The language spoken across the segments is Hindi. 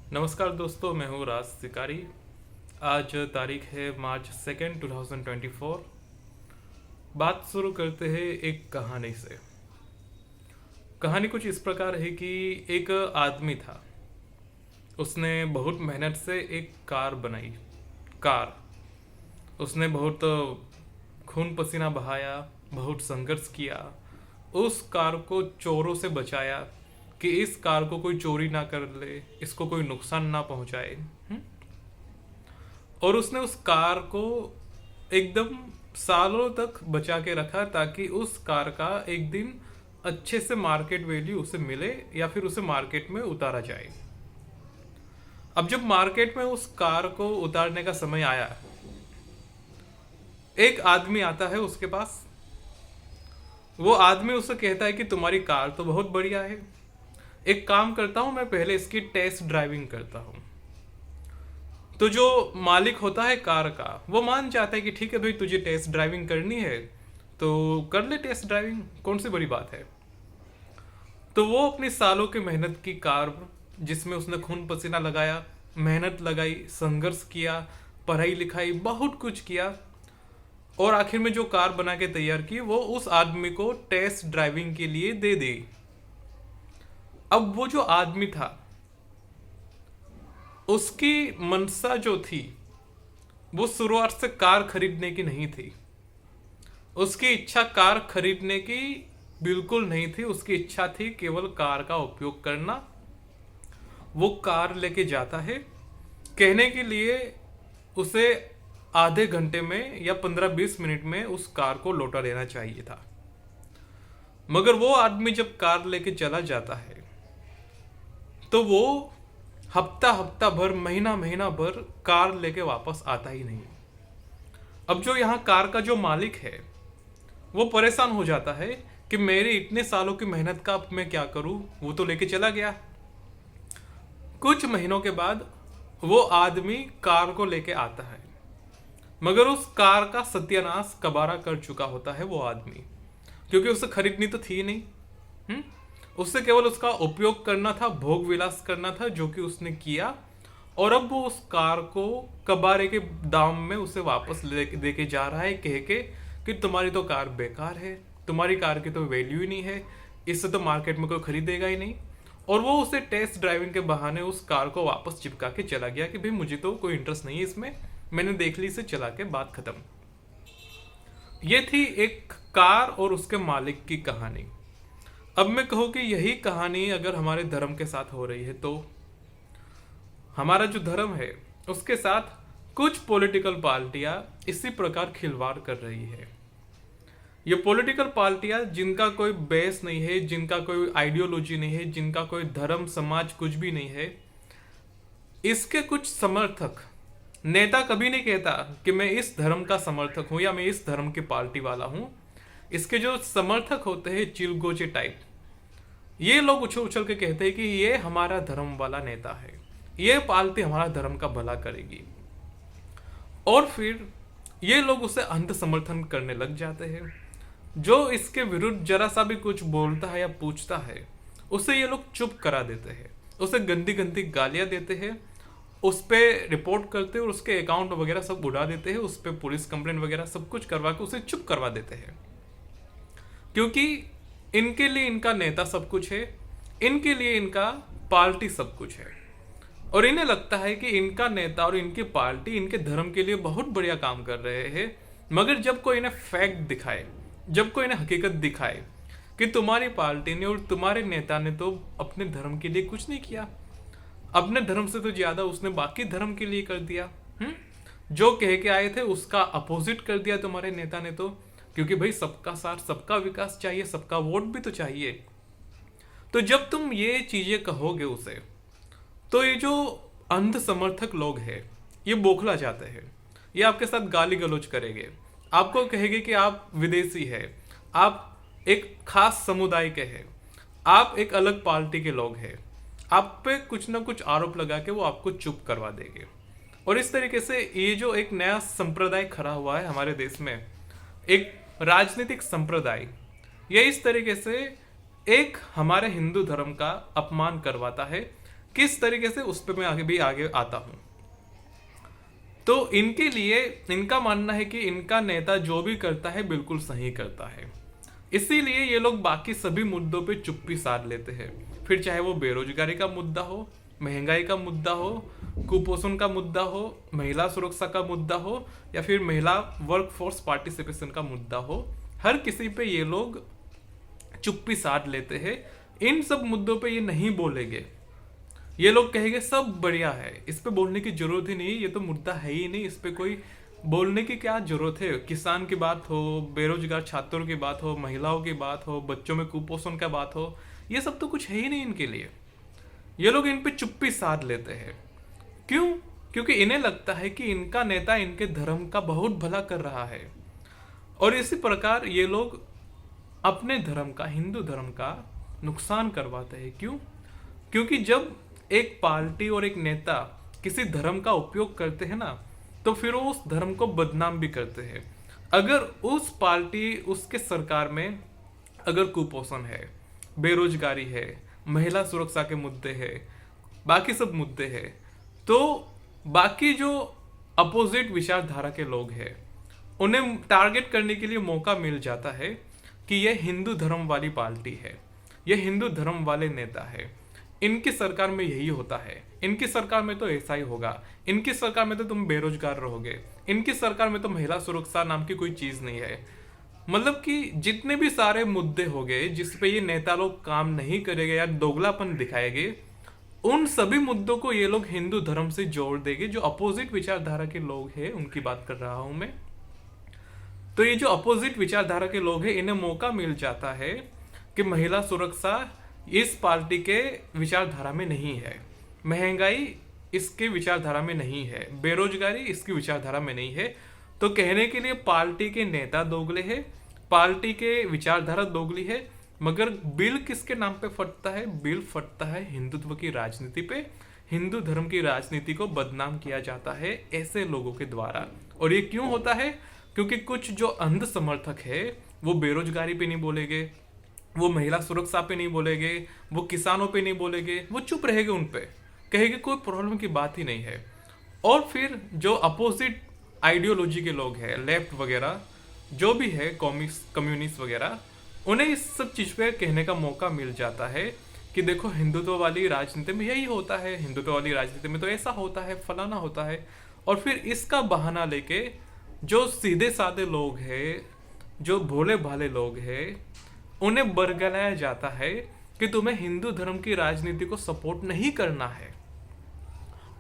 नमस्कार दोस्तों, मैं हूँ राज सिकारी। आज तारीख है मार्च 2 2024। बात शुरू करते हैं एक कहानी से। कहानी कुछ इस प्रकार है कि एक आदमी था। उसने बहुत मेहनत से एक कार बनाई। कार उसने बहुत खून पसीना बहाया, बहुत संघर्ष किया। उस कार को चोरों से बचाया कि इस कार को कोई चोरी ना कर ले, इसको कोई नुकसान ना पहुंचाए। और उसने उस कार को एकदम सालों तक बचा के रखा ताकि उस कार का एक दिन अच्छे से मार्केट वैल्यू उसे मिले या फिर उसे मार्केट में उतारा जाए। अब जब मार्केट में उस कार को उतारने का समय आया, एक आदमी आता है उसके पास। वो आदमी उसे कहता है कि तुम्हारी कार तो बहुत बढ़िया है, एक काम करता हूं, मैं पहले इसकी टेस्ट ड्राइविंग करता हूं। तो जो मालिक होता है कार का, वो मान जाता है कि ठीक है भाई, तुझे टेस्ट ड्राइविंग करनी है तो कर ले टेस्ट ड्राइविंग, कौन सी बड़ी बात है। तो वो अपनी सालों की मेहनत की कार, जिसमें उसने खून पसीना लगाया, मेहनत लगाई, संघर्ष किया, पढ़ाई लिखाई, बहुत कुछ किया, और आखिर में जो कार बना के तैयार की वो उस आदमी को टेस्ट ड्राइविंग के लिए दे दी। अब वो जो आदमी था, उसकी मनसा जो थी वो शुरुआत से कार खरीदने की नहीं थी। उसकी इच्छा कार खरीदने की बिल्कुल नहीं थी। उसकी इच्छा थी केवल कार का उपयोग करना। वो कार लेके जाता है, कहने के लिए उसे आधे घंटे में या 15-20 मिनट में उस कार को लौटा लेना चाहिए था। मगर वो आदमी जब कार लेके चला जाता है तो वो हफ्ता हफ्ता भर, महीना महीना भर कार लेके वापस आता ही नहीं। अब जो यहाँ कार का जो मालिक है वो परेशान हो जाता है कि मेरे इतने सालों की मेहनत का अब मैं क्या करूं, वो तो लेके चला गया। कुछ महीनों के बाद वो आदमी कार को लेके आता है, मगर उस कार का सत्यानाश कबारा कर चुका होता है वो आदमी, क्योंकि उसे खरीदनी तो थी नहीं। उससे केवल उसका उपयोग करना था, भोग विलास करना था, जो कि उसने किया। और अब वो उस कार को कबारे के दाम में उसे वापस दे के जा रहा है, कह के कि तुम्हारी तो कार बेकार है, तुम्हारी कार की तो वैल्यू ही नहीं है, इससे तो मार्केट में कोई खरीदेगा ही नहीं। और वो उसे टेस्ट ड्राइविंग के बहाने उस कार को वापस चिपका के चला गया कि भाई मुझे तो कोई इंटरेस्ट नहीं है इसमें, मैंने देख ली, इसे चला के बात खत्म। ये थी एक कार और उसके मालिक की कहानी। अब मैं कहूँ कि यही कहानी अगर हमारे धर्म के साथ हो रही है, तो हमारा जो धर्म है उसके साथ कुछ पॉलिटिकल पार्टियां इसी प्रकार खिलवाड़ कर रही है। ये पॉलिटिकल पार्टियां जिनका कोई बेस नहीं है, जिनका कोई आइडियोलॉजी नहीं है, जिनका कोई धर्म समाज कुछ भी नहीं है, इसके कुछ समर्थक, नेता कभी नहीं कहता कि मैं इस धर्म का समर्थक हूं या मैं इस धर्म की पार्टी वाला हूं। इसके जो समर्थक होते हैं चिलगोजे टाइप, ये लोग उछल उछल के कहते हैं कि ये हमारा धर्म वाला नेता है, ये पार्टी हमारा धर्म का भला करेगी। और फिर ये लोग उसे अंध समर्थन करने लग जाते हैं। जो इसके विरुद्ध जरा सा भी कुछ बोलता है या पूछता है, उसे ये लोग चुप करा देते हैं, उसे गंदी गंदी गालियां देते हैं, उस पर रिपोर्ट करते हैं और उसके अकाउंट वगैरह सब उड़ा देते हैं, उस पर पुलिस कंप्लेंट वगैरह सब कुछ करवा के उसे चुप करवा देते हैं। क्योंकि इनके लिए इनका नेता सब कुछ है, इनके लिए इनका पार्टी सब कुछ है, और इन्हें लगता है कि इनका नेता और इनकी पार्टी इनके धर्म के लिए बहुत बढ़िया काम कर रहे हैं। मगर जब कोई इन्हें फैक्ट दिखाए, जब कोई इन्हें हकीकत दिखाए कि तुम्हारी पार्टी ने और तुम्हारे नेता ने तो अपने धर्म के लिए कुछ नहीं किया, अपने धर्म से तो ज्यादा उसने बाकी धर्म के लिए कर दिया, जो कह के आए थे उसका अपोजिट कर दिया तुम्हारे नेता ने, तो क्योंकि भाई सबका साथ, सबका विकास चाहिए, सबका वोट भी तो चाहिए। तो जब तुम ये चीजें कहोगे उसे, तो ये जो अंध समर्थक लोग हैं ये बौखला जाते हैं, ये आपके साथ गाली गलौज करेंगे, आपको कहेंगे कि आप विदेशी है, आप एक खास समुदाय के हैं, आप एक अलग पार्टी के लोग हैं, आप पे कुछ ना कुछ आरोप लगा के वो आपको चुप करवा देंगे। और इस तरीके से ये जो एक नया संप्रदाय खड़ा हुआ है हमारे देश में, एक राजनीतिक संप्रदाय, ये इस तरीके से एक हमारे हिंदू धर्म का अपमान करवाता है किस तरीके से, उस पर मैं आगे आता हूं। तो इनके लिए इनका मानना है कि इनका नेता जो भी करता है बिल्कुल सही करता है, इसीलिए ये लोग बाकी सभी मुद्दों पे चुप्पी साध लेते हैं। फिर चाहे वो बेरोजगारी का मुद्दा हो, महंगाई का मुद्दा हो, कुपोषण का मुद्दा हो, महिला सुरक्षा का मुद्दा हो, या फिर महिला वर्कफोर्स पार्टिसिपेशन का मुद्दा हो, हर किसी पे ये लोग चुप्पी साध लेते हैं। इन सब मुद्दों पे ये नहीं बोलेंगे। ये लोग कहेंगे सब बढ़िया है, इस पे बोलने की जरूरत ही नहीं, ये तो मुद्दा है ही नहीं, इस पे कोई बोलने की क्या जरूरत है। किसान की बात हो, बेरोजगार छात्रों की बात हो, महिलाओं की बात हो, बच्चों में कुपोषण का बात हो, ये सब तो कुछ है ही नहीं इनके लिए। ये लोग इन पे चुप्पी साध लेते हैं। क्यों? क्योंकि इन्हें लगता है कि इनका नेता इनके धर्म का बहुत भला कर रहा है, और इसी प्रकार ये लोग अपने धर्म का, हिंदू धर्म का नुकसान करवाते हैं। क्यों? क्योंकि जब एक पार्टी और एक नेता किसी धर्म का उपयोग करते हैं ना, तो फिर वो उस धर्म को बदनाम भी करते हैं। अगर उस पार्टी, उसके सरकार में अगर कुपोषण है, बेरोजगारी है, महिला सुरक्षा के मुद्दे हैं, बाकी सब मुद्दे हैं, तो बाकी जो अपोजिट विचारधारा के लोग हैं उन्हें टारगेट करने के लिए मौका मिल जाता है कि यह हिंदू धर्म वाली पार्टी है, यह हिंदू धर्म वाले नेता है, इनकी सरकार में यही होता है, इनकी सरकार में तो ऐसा ही होगा, इनकी सरकार में तो तुम बेरोजगार रहोगे, इनकी सरकार में तो महिला सुरक्षा नाम की कोई चीज नहीं है। मतलब कि जितने भी सारे मुद्दे हो गए जिस पे ये नेता लोग काम नहीं करेंगे या दोगलापन दिखाएंगे, उन सभी मुद्दों को ये लोग हिंदू धर्म से जोड़ देंगे। जो अपोजिट विचारधारा के लोग हैं उनकी बात कर रहा हूं मैं। तो ये जो अपोजिट विचारधारा के लोग हैं, इन्हें मौका मिल जाता है कि महिला सुरक्षा इस पार्टी के विचारधारा में नहीं है, महंगाई इसके विचारधारा में नहीं है, बेरोजगारी इसकी विचारधारा में नहीं है। तो कहने के लिए पार्टी के नेता दोगले हैं, पार्टी के विचारधारा दोगली है, मगर बिल किसके नाम पे फटता है? बिल फटता है हिंदुत्व की राजनीति पे। हिंदू धर्म की राजनीति को बदनाम किया जाता है ऐसे लोगों के द्वारा। और ये क्यों होता है? क्योंकि कुछ जो अंध समर्थक है वो बेरोजगारी पे नहीं बोलेंगे, वो महिला सुरक्षा पे नहीं बोलेंगे, वो किसानों पे नहीं बोलेंगे, वो चुप रहेंगे, उन पे कहेंगे कोई प्रॉब्लम की बात ही नहीं है। और फिर जो अपोजिट आइडियोलॉजी के लोग हैं, लेफ्ट वगैरह जो भी है, कम्युनिस्ट वगैरह, उन्हें इस सब चीज पे कहने का मौका मिल जाता है कि देखो हिंदुत्व वाली राजनीति में यही होता है, हिंदुत्व वाली राजनीति में तो ऐसा होता है, फलाना होता है। और फिर इसका बहाना लेके जो सीधे साधे लोग हैं, जो भोले भाले लोग हैं, उन्हें बरगलाया जाता है कि तुम्हें हिंदू धर्म की राजनीति को सपोर्ट नहीं करना है।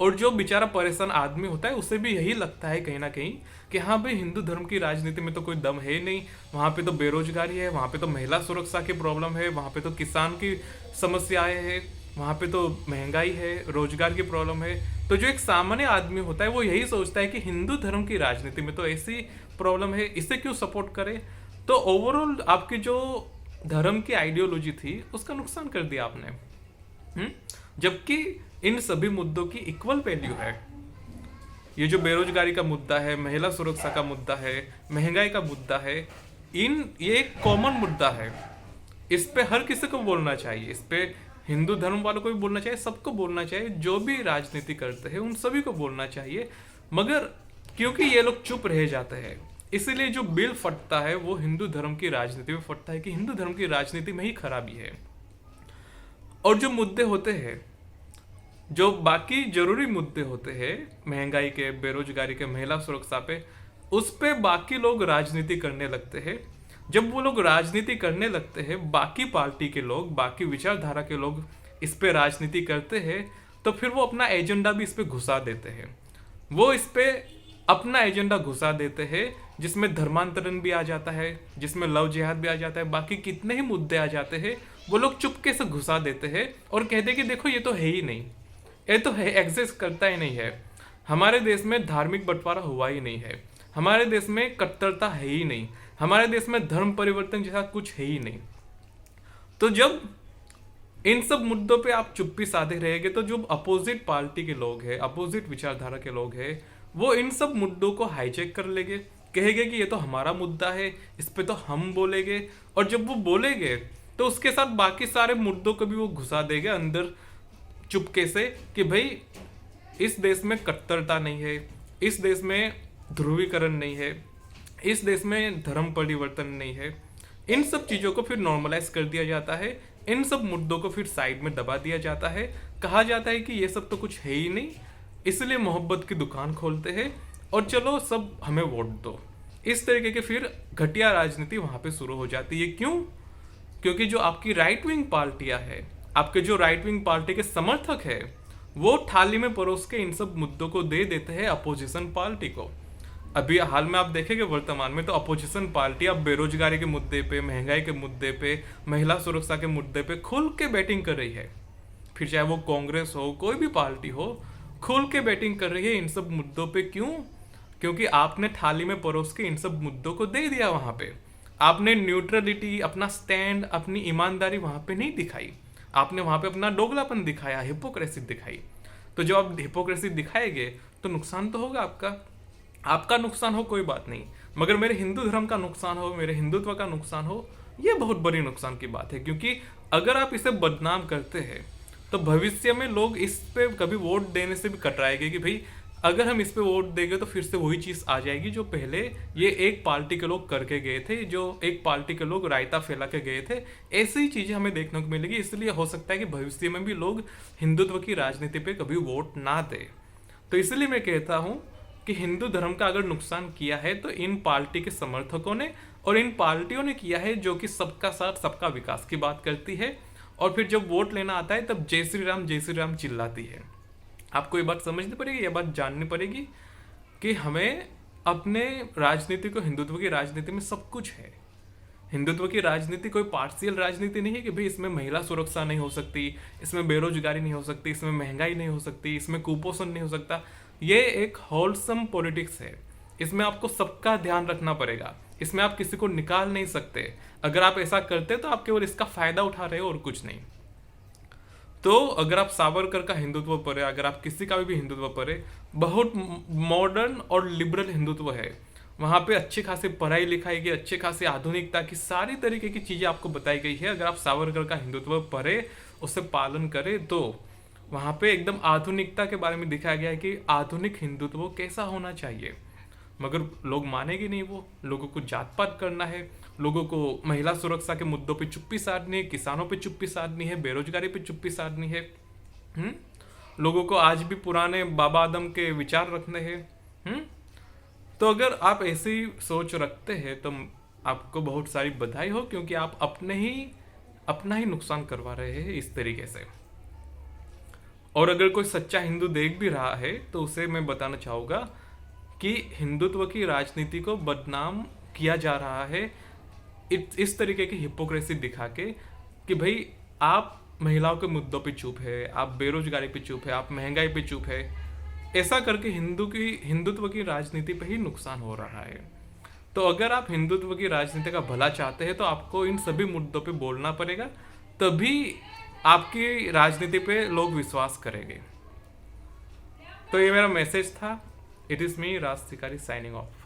और जो बेचारा परेशान आदमी होता है उसे भी यही लगता है कहीं ना कहीं कि हाँ भाई, हिंदू धर्म की राजनीति में तो कोई दम है ही नहीं, वहाँ पे तो बेरोजगारी है, वहाँ पे तो महिला सुरक्षा की प्रॉब्लम है, वहाँ पे तो किसान की समस्याएं हैं, वहाँ पे तो महंगाई है, रोजगार की प्रॉब्लम है। तो जो एक सामान्य आदमी होता है वो यही सोचता है कि हिंदू धर्म की राजनीति में तो ऐसी प्रॉब्लम है, इसे क्यों सपोर्ट करे। तो ओवरऑल आपकी जो धर्म की आइडियोलॉजी थी उसका नुकसान कर दिया आपने। जबकि इन सभी मुद्दों की इक्वल वैल्यू है। ये जो बेरोजगारी का मुद्दा है, महिला सुरक्षा का मुद्दा है, महंगाई का मुद्दा है, ये एक कॉमन मुद्दा है। इस पे हर किसी को बोलना चाहिए, इस पे हिंदू धर्म वालों को भी बोलना चाहिए, सबको बोलना चाहिए, जो भी राजनीति करते हैं उन सभी को बोलना चाहिए। मगर क्योंकि ये लोग चुप रह जाते हैं, इसीलिए जो बिल फटता है वो हिंदू धर्म की राजनीति में फटता है कि हिंदू धर्म की राजनीति में ही खराबी है। और जो मुद्दे होते हैं, जो बाकी जरूरी मुद्दे होते हैं, महंगाई के, बेरोजगारी के, महिला सुरक्षा पे, उस पे बाकी लोग राजनीति करने लगते हैं। जब वो लोग राजनीति करने लगते हैं, बाकी पार्टी के लोग, बाकी विचारधारा के लोग इस पे राजनीति करते हैं, तो फिर वो अपना एजेंडा भी इस पे घुसा देते हैं। वो इस पे अपना एजेंडा घुसा देते हैं, जिसमें धर्मांतरण भी आ जाता है, जिसमें लव जिहाद भी आ जाता है, बाकी कितने ही मुद्दे आ जाते हैं, वो लोग चुपके से घुसा देते हैं और कहते हैं कि देखो ये तो है ही नहीं, ये तो है, एग्जिस्ट करता ही नहीं है, हमारे देश में धार्मिक बंटवारा हुआ ही नहीं है, हमारे देश में कट्टरता है ही नहीं, हमारे देश में धर्म परिवर्तन जैसा कुछ है ही नहीं। तो जब इन सब मुद्दों पे आप चुप्पी साधे रहेंगे, तो जो अपोजिट पार्टी के लोग हैं, अपोजिट विचारधारा के लोग हैं, वो इन सब मुद्दों को हाईजैक कर लेंगे, कहेंगे कि ये तो हमारा मुद्दा है, इस पे तो हम बोलेंगे। और जब वो बोलेंगे तो उसके साथ बाकी सारे मुद्दों को भी वो घुसा देंगे अंदर, चुपके से कि भाई इस देश में कट्टरता नहीं है, इस देश में ध्रुवीकरण नहीं है, इस देश में धर्म परिवर्तन नहीं है। इन सब चीज़ों को फिर नॉर्मलाइज कर दिया जाता है, इन सब मुद्दों को फिर साइड में दबा दिया जाता है। कहा जाता है कि ये सब तो कुछ है ही नहीं, इसलिए मोहब्बत की दुकान खोलते हैं और चलो सब हमें वोट दो। इस तरीके के फिर घटिया राजनीति वहाँ पे शुरू हो जाती है। क्यों? क्योंकि जो आपकी राइट विंग पार्टियां है, आपके जो राइट विंग पार्टी के समर्थक है, वो थाली में परोस के इन सब मुद्दों को दे देते हैं अपोजिशन पार्टी को। अभी हाल में आप देखेंगे वर्तमान में तो अपोजिशन पार्टी अब बेरोजगारी के मुद्दे पे, महंगाई के मुद्दे पे, महिला सुरक्षा के मुद्दे पे खुल के बैटिंग कर रही है। फिर चाहे वो कांग्रेस हो, कोई भी पार्टी हो, खुल के बैटिंग कर रही है इन सब मुद्दों पे। क्यों? क्योंकि आपने थाली में परोस के इन सब मुद्दों को दे दिया। वहां पे आपने न्यूट्रलिटी, अपना स्टैंड, अपनी ईमानदारी वहां पे नहीं दिखाई। आपने वहां पे अपना दोगलापन दिखाया, हिपोक्रेसी दिखाई। तो जब आप हिपोक्रेसी दिखाएंगे तो नुकसान तो होगा आपका। आपका नुकसान हो कोई बात नहीं, मगर मेरे हिंदू धर्म का नुकसान हो, मेरे हिंदुत्व का नुकसान हो, ये बहुत बड़ी नुकसान की बात है। क्योंकि अगर आप इसे बदनाम करते हैं तो भविष्य में लोग इस पे कभी वोट देने से भी कतराएंगे कि भाई अगर हम इस पे वोट देंगे तो फिर से वही चीज आ जाएगी जो पहले ये एक पार्टी के लोग करके गए थे, जो एक पार्टी के लोग रायता फैला के गए थे। ऐसी ही चीजें हमें देखने को मिलेगी। इसलिए हो सकता है कि भविष्य में भी लोग हिंदुत्व की राजनीति पे कभी वोट ना दे। तो इसलिए मैं कहता हूं कि हिंदू धर्म का अगर नुकसान किया है तो इन पार्टी के समर्थकों ने और इन पार्टियों ने किया है, जो कि सबका साथ सबका विकास की बात करती है और फिर जब वोट लेना आता है तब जय श्री राम चिल्लाती है। आपको ये बात समझनी पड़ेगी, ये बात जाननी पड़ेगी कि हमें अपने राजनीति को, हिंदुत्व की राजनीति में सब कुछ है। हिंदुत्व की राजनीति कोई पार्शियल राजनीति नहीं है कि भाई इसमें महिला सुरक्षा नहीं हो सकती, इसमें बेरोजगारी नहीं हो सकती, इसमें महंगाई नहीं हो सकती, इसमें कुपोषण नहीं हो सकता। ये एक होलसम पॉलिटिक्स है। इसमें आपको सबका ध्यान रखना पड़ेगा, इसमें आप किसी को निकाल नहीं सकते। अगर आप ऐसा करते तो आप केवल इसका फायदा उठा रहे हो और कुछ नहीं। तो अगर आप सावरकर का हिंदुत्व पढ़े, अगर आप किसी का भी हिंदुत्व पढ़े, बहुत मॉडर्न और लिबरल हिंदुत्व है। वहाँ पे अच्छी खासी पढ़ाई लिखाई की, अच्छी खासी आधुनिकता की सारी तरीके की चीज़ें आपको बताई गई है। अगर आप सावरकर का हिंदुत्व पढ़े, उससे पालन करें, तो वहाँ पे एकदम आधुनिकता के बारे में दिखाया गया है कि आधुनिक हिंदुत्व कैसा होना चाहिए। मगर लोग मानेंगे नहीं, वो लोगों को जात पात करना है, लोगों को महिला सुरक्षा के मुद्दों पे चुप्पी साधनी है, किसानों पे चुप्पी साधनी है, बेरोजगारी पे चुप्पी साधनी है। लोगों को आज भी पुराने बाबा आदम के विचार रखने हैं। तो अगर आप ऐसी सोच रखते हैं तो आपको बहुत सारी बधाई हो, क्योंकि आप अपना ही नुकसान करवा रहे हैं इस तरीके से। और अगर कोई सच्चा हिंदू देख भी रहा है तो उसे मैं बताना चाहूँगा कि हिंदुत्व की राजनीति को बदनाम किया जा रहा है इस तरीके की हिपोक्रेसी दिखा के कि भाई आप महिलाओं के मुद्दों पे चुप है, आप बेरोजगारी पे चुप है, आप महंगाई पे चुप है। ऐसा करके हिंदुत्व की राजनीति पे ही नुकसान हो रहा है। तो अगर आप हिंदुत्व की राजनीति का भला चाहते हैं तो आपको इन सभी मुद्दों पे बोलना पड़ेगा, तभी आपकी राजनीति पे लोग विश्वास करेंगे। तो ये मेरा मैसेज था। इट इज़ मी राज शिकारी साइनिंग ऑफ।